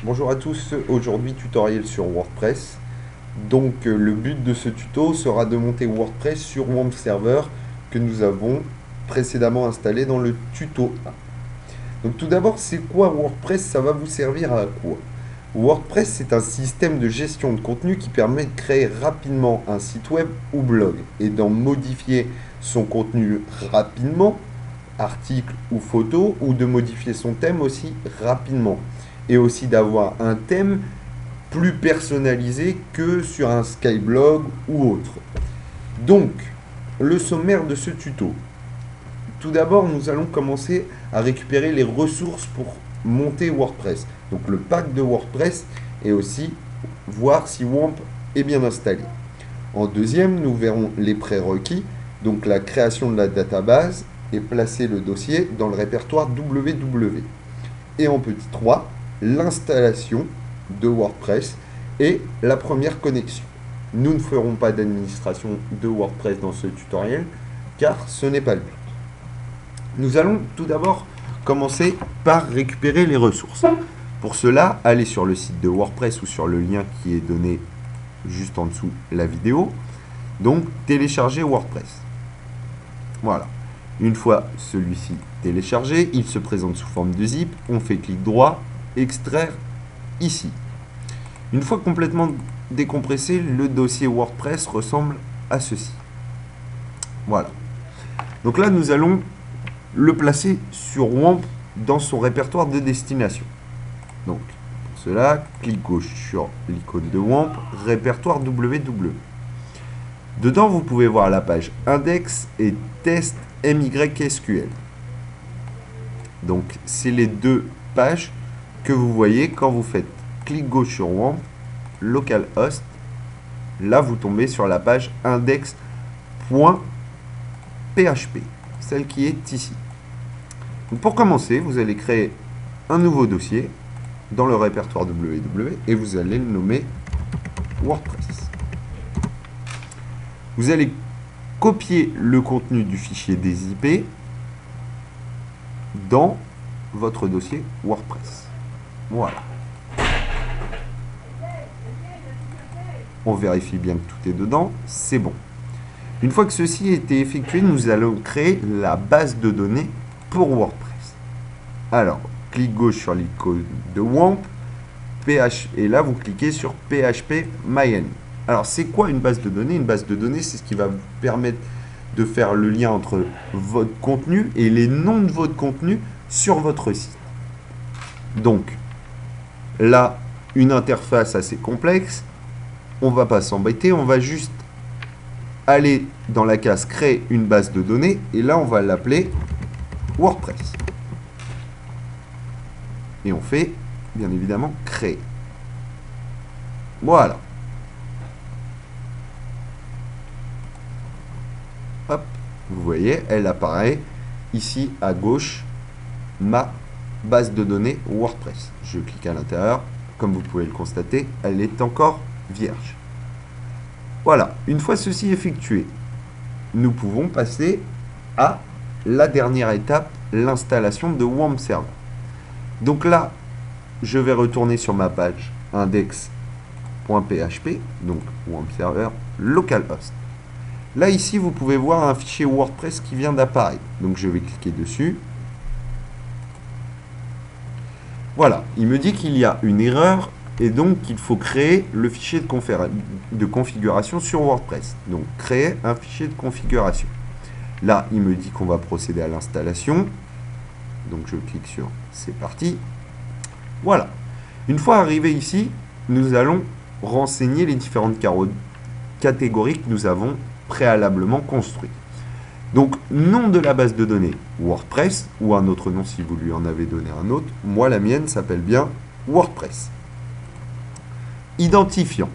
Bonjour à tous, aujourd'hui tutoriel sur WordPress. Donc le but de ce tuto sera de monter WordPress sur WAMP Server que nous avons précédemment installé dans le tuto 1. Donc tout d'abord, c'est quoi WordPress? Ça va vous servir à quoi? WordPress, c'est un système de gestion de contenu qui permet de créer rapidement un site web ou blog et d'en modifier son contenu rapidement, article ou photo, ou de modifier son thème aussi rapidement. Et aussi d'avoir un thème plus personnalisé que sur un Skyblog ou autre. Donc, le sommaire de ce tuto. Tout d'abord, nous allons commencer à récupérer les ressources pour monter WordPress. Donc le pack de WordPress et aussi voir si WAMP est bien installé. En deuxième, nous verrons les prérequis, donc la création de la database et placer le dossier dans le répertoire www. Et en petit 3, l'installation de WordPress et la première connexion. Nous ne ferons pas d'administration de WordPress dans ce tutoriel car ce n'est pas le but. Nous allons tout d'abord commencer par récupérer les ressources. Pour cela, allez sur le site de WordPress ou sur le lien qui est donné juste en dessous la vidéo. Donc, télécharger WordPress. Voilà. Une fois celui-ci téléchargé, il se présente sous forme de zip. On fait clic droit, extraire ici. Une fois complètement décompressé, le dossier WordPress ressemble à ceci. Voilà. Donc là, nous allons le placer sur WAMP dans son répertoire de destination. Donc, pour cela, clic gauche sur l'icône de WAMP, répertoire www. Dedans, vous pouvez voir la page index et test MySQL. Donc, c'est les deux pages que vous voyez quand vous faites clic gauche sur WAMP, localhost. Là, vous tombez sur la page index.php, celle qui est ici. Donc, pour commencer, vous allez créer un nouveau dossier dans le répertoire www et vous allez le nommer WordPress. Vous allez copier le contenu du fichier des IP dans votre dossier WordPress. Voilà. On vérifie bien que tout est dedans, c'est bon. Une fois que ceci a été effectué, nous allons créer la base de données pour WordPress. Alors, clic gauche sur l'icône de WAMP, et là vous cliquez sur PHP MyAdmin. Alors, c'est quoi une base de données? Une base de données, c'est ce qui va vous permettre de faire le lien entre votre contenu et les noms de votre contenu sur votre site. Donc, là, une interface assez complexe. On ne va pas s'embêter, on va juste aller dans la case créer une base de données et là on va l'appeler WordPress. Et on fait bien évidemment créer. Voilà. Hop, vous voyez, elle apparaît ici à gauche, ma base de données WordPress. Je clique à l'intérieur, comme vous pouvez le constater, elle est encore vierge. Voilà, une fois ceci effectué, nous pouvons passer à la dernière étape, l'installation de WAMP Server. Donc là, je vais retourner sur ma page index.php, donc WAMP Server localhost. Là, ici, vous pouvez voir un fichier WordPress qui vient d'apparaître. Donc, je vais cliquer dessus. Voilà, il me dit qu'il y a une erreur et donc qu'il faut créer le fichier de configuration sur WordPress. Donc, créer un fichier de configuration. Là, il me dit qu'on va procéder à l'installation. Donc, je clique sur « C'est parti ». Voilà. Une fois arrivé ici, nous allons renseigner les différentes catégories que nous avons préalablement construites. Donc, nom de la base de données WordPress, ou un autre nom si vous lui en avez donné un autre. Moi, la mienne s'appelle bien WordPress. Identifiant.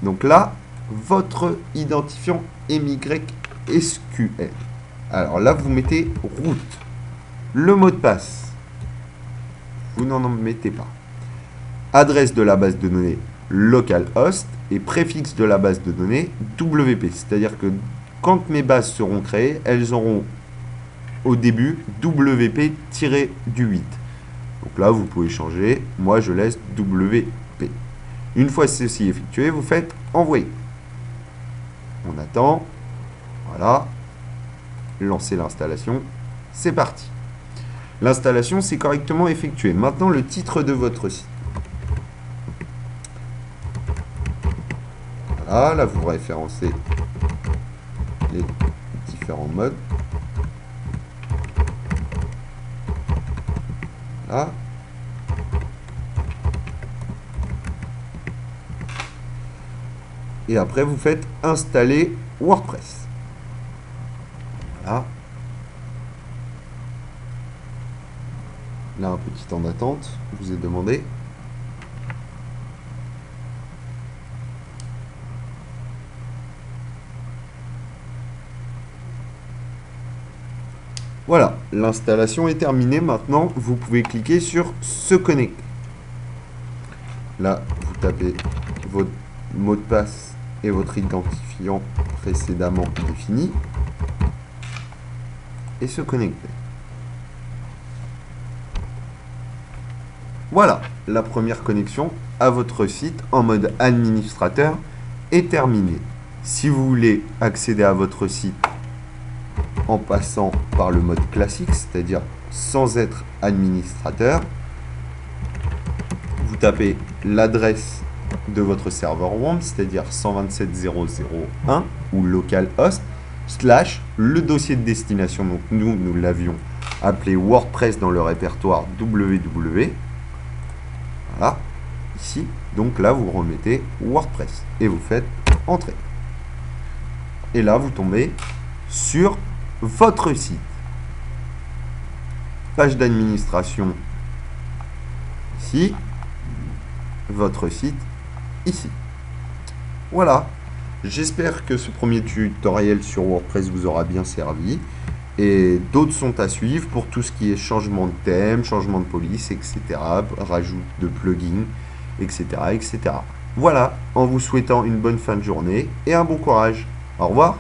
Donc là, votre identifiant MySQL. Alors là, vous mettez route. Le mot de passe, vous n'en mettez pas. Adresse de la base de données localhost et préfixe de la base de données WP. C'est-à-dire que quand mes bases seront créées, elles auront au début WP-8. Donc là, vous pouvez changer. Moi, je laisse WP. Une fois ceci effectué, vous faites envoyer. On attend. Voilà. Lancez l'installation. C'est parti. L'installation s'est correctement effectuée. Maintenant, le titre de votre site. Voilà, là, vous référencez les différents modes. Voilà. Et après, vous faites installer WordPress. Voilà. Là, un petit temps d'attente, je vous ai demandé. Voilà, l'installation est terminée. Maintenant, vous pouvez cliquer sur « Se connecter ». Là, vous tapez votre mot de passe et votre identifiant précédemment défini et se connecter. Voilà, la première connexion à votre site en mode administrateur est terminée. Si vous voulez accéder à votre site en passant par le mode classique, c'est-à-dire sans être administrateur, vous tapez l'adresse de votre serveur WAMP, c'est-à-dire 127.0.0.1 ou localhost, / le dossier de destination. Donc nous l'avions appelé WordPress dans le répertoire www. Voilà, ici. Donc là, vous remettez WordPress et vous faites entrer. Et là, vous tombez sur votre site. Page d'administration ici. Votre site ici. Voilà. J'espère que ce premier tutoriel sur WordPress vous aura bien servi. Et d'autres sont à suivre pour tout ce qui est changement de thème, changement de police, etc. Rajout de plugins, etc., etc. Voilà, en vous souhaitant une bonne fin de journée et un bon courage. Au revoir.